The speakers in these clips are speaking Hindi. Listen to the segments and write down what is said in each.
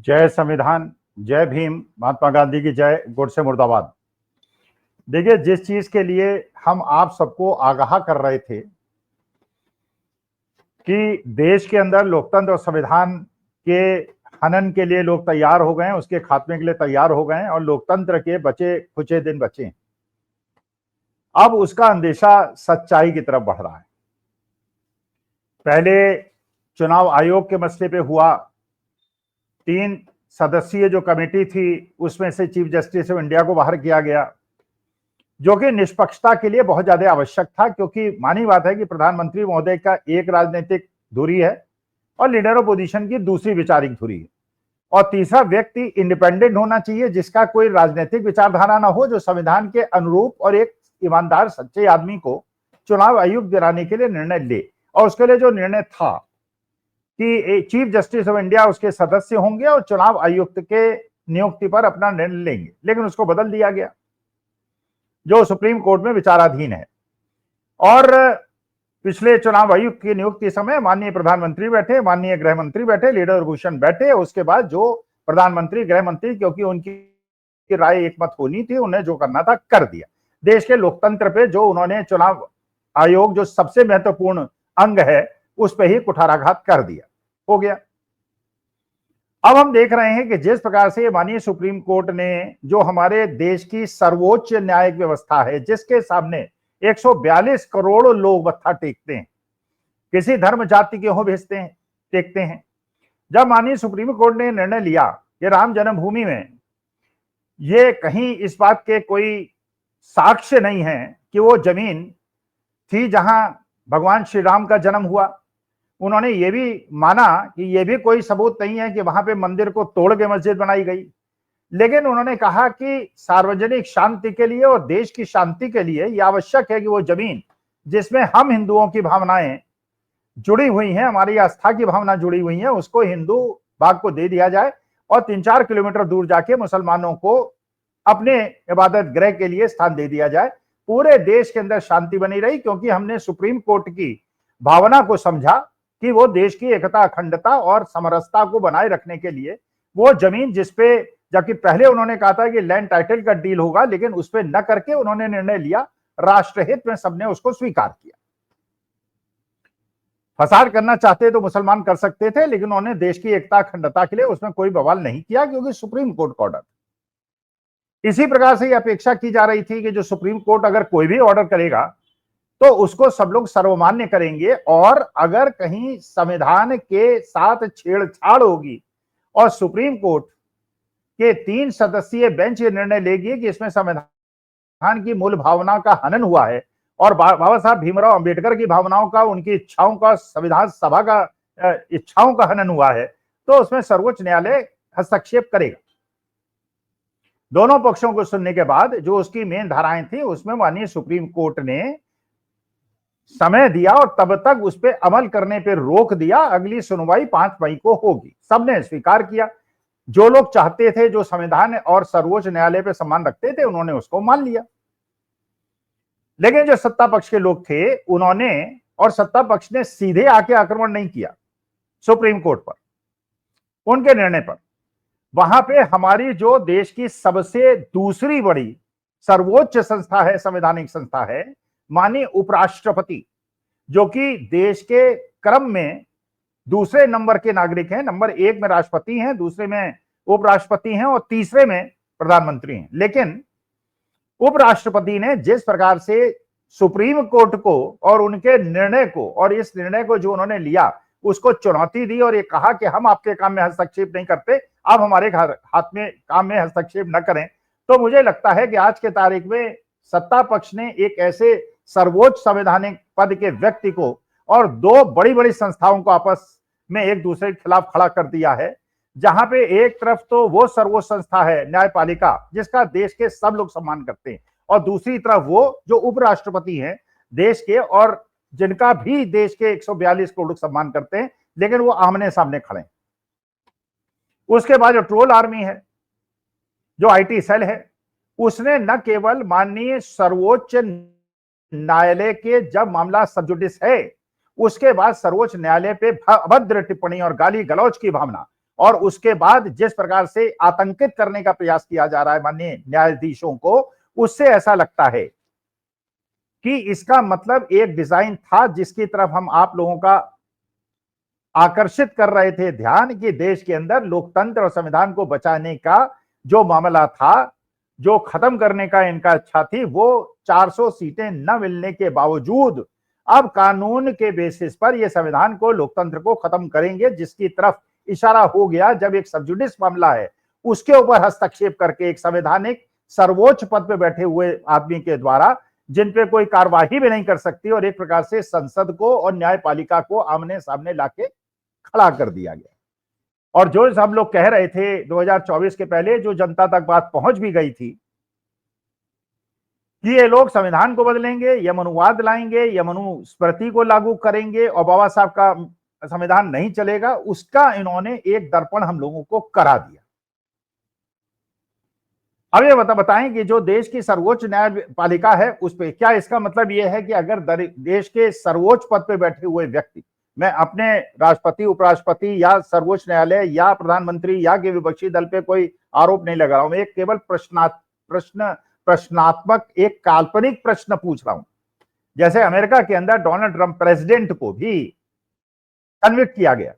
जय संविधान, जय भीम, महात्मा गांधी की जय, गोडसे मुर्दाबाद। देखिए, जिस चीज के लिए हम आप सबको आगाह कर रहे थे कि देश के अंदर लोकतंत्र और संविधान के हनन के लिए लोग तैयार हो गए हैं, उसके खात्मे के लिए तैयार हो गए हैं और लोकतंत्र के बचे कुछ दिन बचे हैं। अब उसका अंदेशा सच्चाई की तरफ बढ़ रहा है। पहले चुनाव आयोग के मसले पे हुआ, 3 सदस्यीय जो कमेटी थी उसमें से चीफ जस्टिस ऑफ इंडिया को बाहर किया गया, जो कि निष्पक्षता के लिए बहुत ज्यादा आवश्यक था, क्योंकि मानी बात है कि प्रधानमंत्री महोदय का एक राजनीतिक धुरी है और लीडर ऑपोजिशन की दूसरी वैचारिक धुरी है, और तीसरा व्यक्ति इंडिपेंडेंट होना चाहिए जिसका कोई राजनीतिक विचारधारा ना हो, जो संविधान के अनुरूप और एक ईमानदार सच्चे आदमी को चुनाव आयुक्त दिलाने के लिए निर्णय ले। और उसके लिए जो निर्णय था कि चीफ जस्टिस ऑफ इंडिया उसके सदस्य होंगे और चुनाव आयुक्त के नियुक्ति पर अपना निर्णय लेंगे, लेकिन उसको बदल दिया गया, जो सुप्रीम कोर्ट में विचाराधीन है। और पिछले चुनाव आयुक्त की नियुक्ति समय माननीय प्रधानमंत्री बैठे, माननीय गृह मंत्री बैठे, लीडर भूषण बैठे, उसके बाद जो प्रधानमंत्री गृह मंत्री, क्योंकि उनकी राय एक मत होनी थी, उन्हें जो करना था कर दिया। देश के लोकतंत्र पे जो उन्होंने चुनाव आयोग जो सबसे महत्वपूर्ण अंग है उस पर ही कुठाराघात कर दिया, हो गया। अब हम देख रहे हैं कि जिस प्रकार से माननीय सुप्रीम कोर्ट ने, जो हमारे देश की सर्वोच्च न्यायिक व्यवस्था है, जिसके सामने 142 करोड़ लोग मत्था टेकते हैं, किसी धर्म जाति के हो भेजते हैं, टेकते हैं, जब माननीय सुप्रीम कोर्ट ने निर्णय लिया कि राम जन्मभूमि में ये कहीं इस बात के कोई साक्ष्य नहीं है कि वो जमीन थी जहां भगवान श्री राम का जन्म हुआ, उन्होंने ये भी माना कि ये भी कोई सबूत नहीं है कि वहां पे मंदिर को तोड़ के मस्जिद बनाई गई, लेकिन उन्होंने कहा कि सार्वजनिक शांति के लिए और देश की शांति के लिए यह आवश्यक है कि वो जमीन जिसमें हम हिंदुओं की भावनाएं जुड़ी हुई हैं, हमारी आस्था की भावना जुड़ी हुई है, उसको हिंदू भाग को दे दिया जाए और 3-4 किलोमीटर दूर जाके मुसलमानों को अपने इबादत गृह के लिए स्थान दे दिया जाए। पूरे देश के अंदर शांति बनी रही, क्योंकि हमने सुप्रीम कोर्ट की भावना को समझा कि वो देश की एकता, अखंडता और समरसता को बनाए रखने के लिए वो जमीन जिसपे, जबकि पहले उन्होंने कहा था कि लैंड टाइटल का डील होगा, लेकिन उस पर न करके उन्होंने निर्णय लिया, राष्ट्रहित में सबने उसको स्वीकार किया। फसाद करना चाहते तो मुसलमान कर सकते थे, लेकिन उन्होंने देश की एकता, अखंडता के लिए उसमें कोई बवाल नहीं किया, क्योंकि सुप्रीम कोर्ट का ऑर्डर। इसी प्रकार से यह अपेक्षा की जा रही थी कि जो सुप्रीम कोर्ट अगर कोई भी ऑर्डर करेगा तो उसको सब लोग सर्वमान्य करेंगे, और अगर कहीं संविधान के साथ छेड़छाड़ होगी और सुप्रीम कोर्ट के 3 सदस्यीय बेंच ये निर्णय लेगी कि इसमें संविधान की मूल भावना का हनन हुआ है और बाबा साहब भीमराव अंबेडकर की भावनाओं का, उनकी इच्छाओं का, संविधान सभा का इच्छाओं का हनन हुआ है, तो उसमें सर्वोच्च न्यायालय हस्तक्षेप करेगा। दोनों पक्षों को सुनने के बाद जो उसकी मेन धाराएं थी, उसमें माननीय सुप्रीम कोर्ट ने समय दिया और तब तक उस पर अमल करने पर रोक दिया। अगली सुनवाई 5 मई को होगी। सबने स्वीकार किया। जो लोग चाहते थे, जो संविधान और सर्वोच्च न्यायालय पे सम्मान रखते थे, उन्होंने उसको मान लिया। लेकिन जो सत्ता पक्ष के लोग थे, उन्होंने, और सत्ता पक्ष ने सीधे आके आक्रमण नहीं किया सुप्रीम कोर्ट पर, उनके निर्णय पर। वहां पे हमारी जो देश की सबसे दूसरी बड़ी सर्वोच्च संस्था है, संवैधानिक संस्था है, माननीय उपराष्ट्रपति, जो कि देश के क्रम में दूसरे नंबर के नागरिक हैं, नंबर 1 में राष्ट्रपति हैं, दूसरे में उपराष्ट्रपति हैं और तीसरे में प्रधानमंत्री हैं। लेकिन उपराष्ट्रपति ने जिस प्रकार से सुप्रीम कोर्ट को और उनके निर्णय को, और इस निर्णय को जो उन्होंने लिया, उसको चुनौती दी और ये कहा कि हम आपके काम में हस्तक्षेप नहीं करते, आप हमारे हाथ में काम में हस्तक्षेप न करें, तो मुझे लगता है कि आज के तारीख में सत्ता पक्ष ने एक ऐसे सर्वोच्च संवैधानिक पद के व्यक्ति को और 2 बड़ी बड़ी संस्थाओं को आपस में एक दूसरे के खिलाफ खड़ा कर दिया है, जहां पे एक तरफ तो वो सर्वोच्च संस्था है न्यायपालिका, जिसका देश के सब लोग सम्मान करते हैं, और दूसरी तरफ वो जो उपराष्ट्रपति हैं देश के, और जिनका भी देश के 142 करोड़ लोग सम्मान करते हैं, लेकिन वो आमने सामने खड़े हैं। उसके बाद जो ट्रोल आर्मी है, जो आईटी सेल है, उसने न केवल माननीय सर्वोच्च न्यायालय के, जब मामला सब जुडिस है, उसके बाद सर्वोच्च न्यायालय पे अभद्र टिप्पणी और गाली गलौज की भावना और उसके बाद जिस प्रकार से आतंकित करने का प्रयास किया जा रहा है माननीय न्यायाधीशों को, उससे ऐसा लगता है कि इसका मतलब एक डिजाइन था जिसकी तरफ हम आप लोगों का आकर्षित कर रहे थे ध्यान, कि देश के अंदर लोकतंत्र और संविधान को बचाने का जो मामला था, जो खत्म करने का इनका इच्छा थी, वो 400 सीटें न मिलने के बावजूद अब कानून के बेसिस पर यह संविधान को, लोकतंत्र को खत्म करेंगे, जिसकी तरफ इशारा हो गया जब एक सब जुडिस मामला है उसके ऊपर हस्तक्षेप करके एक संवैधानिक सर्वोच्च पद पे बैठे हुए आदमी के द्वारा, जिन पे कोई कार्यवाही भी नहीं कर सकती, और एक प्रकार से संसद को और न्यायपालिका को आमने सामने लाके खड़ा कर दिया गया। और जो हम लोग कह रहे थे 2024 के पहले, जो जनता तक बात पहुंच भी गई थी कि ये लोग संविधान को बदलेंगे, यमनुवाद लाएंगे, यमनुस्मृति को लागू करेंगे और बाबा साहब का संविधान नहीं चलेगा, उसका इन्होंने एक दर्पण हम लोगों को करा दिया। अब ये बताएं कि जो देश की सर्वोच्च न्यायपालिका है उस पे क्या इसका मतलब यह है कि अगर देश के सर्वोच्च पद पे बैठे हुए व्यक्ति, मैं अपने राष्ट्रपति, उपराष्ट्रपति या सर्वोच्च न्यायालय या प्रधानमंत्री या के विपक्षी दल पे कोई आरोप नहीं लगा रहा हूं, मैं एक केवल प्रश्नात्मक एक काल्पनिक प्रश्न पूछ रहा हूं। जैसे अमेरिका के अंदर डोनाल्ड ट्रंप प्रेसिडेंट को भी कन्विक्ट किया गया,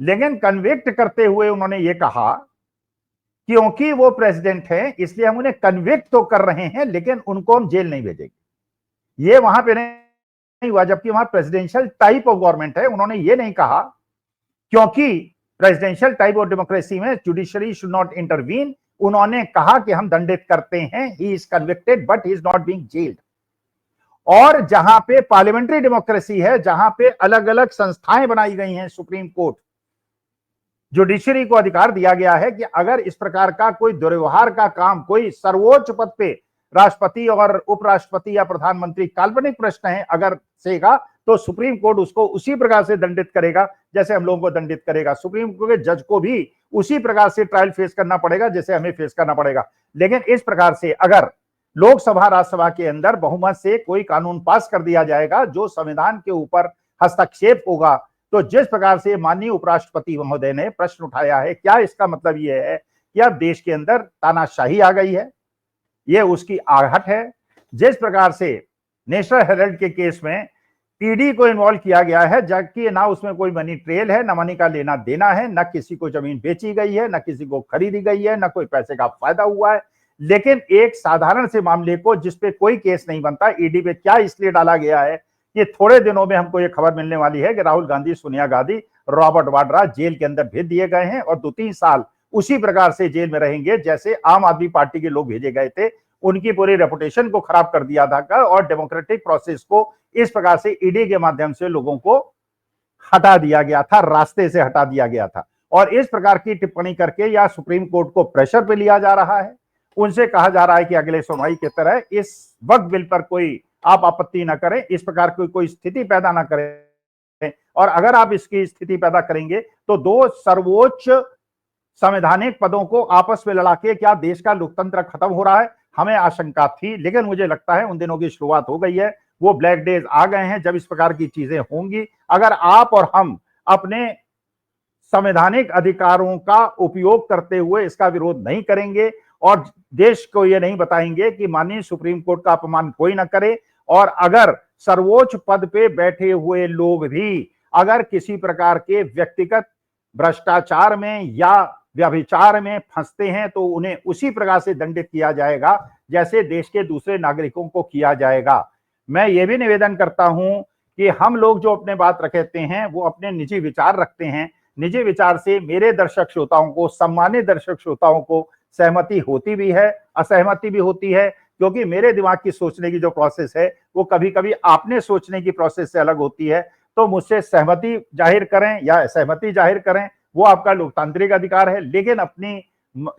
लेकिन कन्विक्ट करते हुए उन्होंने ये कहा क्योंकि वो प्रेसिडेंट हैं इसलिए हम उन्हें कन्विक्ट तो कर रहे हैं लेकिन उनको हम जेल नहीं भेजेंगे। ये वहां पे नहीं हुआ, जबकि वहां प्रेसिडेंशियल टाइप ऑफ गवर्नमेंट है। उन्होंने ये नहीं कहा क्योंकि प्रेसिडेंशियल टाइप ऑफ डेमोक्रेसी में जुडिशरी शुड नॉट इंटरवीन, उन्होंने कहा कि हम दंडित करते हैं, he is convicted but he is not being gelled. और जहां पे पार्लियामेंट्री डेमोक्रेसी है, जहां पे अलग अलग संस्थाएं बनाई गई हैं, सुप्रीम कोर्ट, जुडिशरी को अधिकार दिया गया है कि अगर इस प्रकार का कोई दुर्व्यवहार का काम कोई सर्वोच्च पद पे राष्ट्रपति और उपराष्ट्रपति या प्रधानमंत्री, काल्पनिक प्रश्न है, अगर सेगा तो सुप्रीम कोर्ट उसको उसी प्रकार से दंडित करेगा जैसे हम लोगों को दंडित करेगा। सुप्रीम कोर्ट के जज को भी उसी प्रकार से ट्रायल फेस करना पड़ेगा जैसे हमें फेस करना पड़ेगा। लेकिन इस प्रकार से अगर लोकसभा राज्यसभा के अंदर बहुमत से कोई कानून पास कर दिया जाएगा जो संविधान के ऊपर हस्तक्षेप होगा, तो जिस प्रकार से माननीय उपराष्ट्रपति महोदय ने प्रश्न उठाया है, क्या इसका मतलब यह है कि अब देश के अंदर तानाशाही आ गई है? यह उसकी आहट है। जिस प्रकार से नेशनल हेराल्ड के केस में ईडी को इन्वॉल्व किया गया है, जबकि ना उसमें कोई मनी ट्रेल है, ना मनी का लेना देना है, ना किसी को जमीन बेची गई है, ना किसी को खरीदी गई है, ना कोई पैसे का फायदा हुआ है, लेकिन एक साधारण से मामले को जिसपे कोई केस नहीं बनता, ईडी पे क्या इसलिए डाला गया है कि थोड़े दिनों में हमको ये खबर मिलने वाली है कि राहुल गांधी, सोनिया गांधी, रॉबर्ट वाड्रा जेल के अंदर भेज दिए गए हैं और 2-3 साल उसी प्रकार से जेल में रहेंगे जैसे आम आदमी पार्टी के लोग भेजे गए थे। उनकी पूरी रेपुटेशन को खराब कर दिया था और डेमोक्रेटिक प्रोसेस को इस प्रकार से ईडी के माध्यम से लोगों को हटा दिया गया था, रास्ते से हटा दिया गया था। और इस प्रकार की टिप्पणी करके या सुप्रीम कोर्ट को प्रेशर पे लिया जा रहा है, उनसे कहा जा रहा है कि अगले सुनवाई की तरह इस वक्त बिल पर कोई आप आपत्ति ना करें, इस प्रकार की कोई स्थिति पैदा ना करें, और अगर आप इसकी स्थिति पैदा करेंगे तो दो सर्वोच्च संवैधानिक पदों को आपस में लड़ा के क्या देश का लोकतंत्र खत्म हो रहा है? हमें आशंका थी, लेकिन मुझे लगता है उन दिनों की शुरुआत हो गई है। वो ब्लैक डेज आ गए हैं जब इस प्रकार की चीजें होंगी। अगर आप और हम अपने संवैधानिक अधिकारों का उपयोग करते हुए इसका विरोध नहीं करेंगे और देश को यह नहीं बताएंगे कि माननीय सुप्रीम कोर्ट का अपमान कोई ना करे, और अगर सर्वोच्च पद पे बैठे हुए लोग भी अगर किसी प्रकार के व्यक्तिगत भ्रष्टाचार में या व्यभिचार में फंसते हैं तो उन्हें उसी प्रकार से दंडित किया जाएगा जैसे देश के दूसरे नागरिकों को किया जाएगा। मैं ये भी निवेदन करता हूं कि हम लोग जो अपने बात रखते हैं वो अपने निजी विचार रखते हैं। निजी विचार से मेरे दर्शक श्रोताओं को, सम्मानित दर्शक श्रोताओं को सहमति होती भी है, असहमति भी होती है, क्योंकि मेरे दिमाग की सोचने की जो प्रोसेस है वो कभी कभी आपने सोचने की प्रोसेस से अलग होती है। तो मुझसे सहमति जाहिर करें या असहमति जाहिर करें, वो आपका लोकतांत्रिक अधिकार है, लेकिन अपनी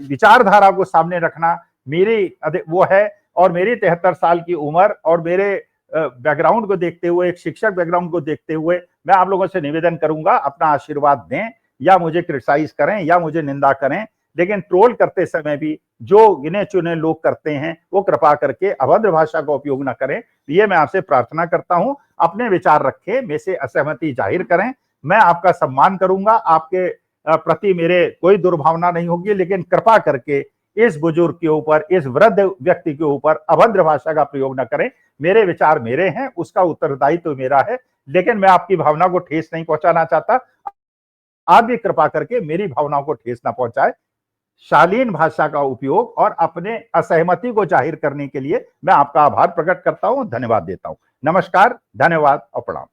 विचारधारा को सामने रखना मेरी वो है। और मेरी 73 साल की उम्र और मेरे बैकग्राउंड को देखते हुए, एक शिक्षक बैकग्राउंड को देखते हुए, मैं आप लोगों से निवेदन करूंगा, अपना आशीर्वाद दें या मुझे क्रिटिसाइज करें या मुझे निंदा करें, लेकिन ट्रोल करते समय भी जो गिने चुने लोग करते हैं वो कृपा करके अभद्र भाषा का उपयोग न करें। ये मैं आपसे प्रार्थना करता हूं। अपने विचार रखें, में से असहमति जाहिर करें, मैं आपका सम्मान करूंगा, आपके प्रति मेरे कोई दुर्भावना नहीं होगी, लेकिन कृपा करके इस बुजुर्ग के ऊपर, इस वृद्ध व्यक्ति के ऊपर अभद्र भाषा का प्रयोग न करें। मेरे विचार मेरे हैं, उसका उत्तरदायित्व मेरा है, लेकिन मैं आपकी भावना को ठेस नहीं पहुंचाना चाहता। आप भी कृपा करके मेरी भावनाओं को ठेस ना पहुंचाए। शालीन भाषा का उपयोग और अपने असहमति को जाहिर करने के लिए मैं आपका आभार प्रकट करता हूं, धन्यवाद देता हूं। नमस्कार, धन्यवाद और प्रणाम।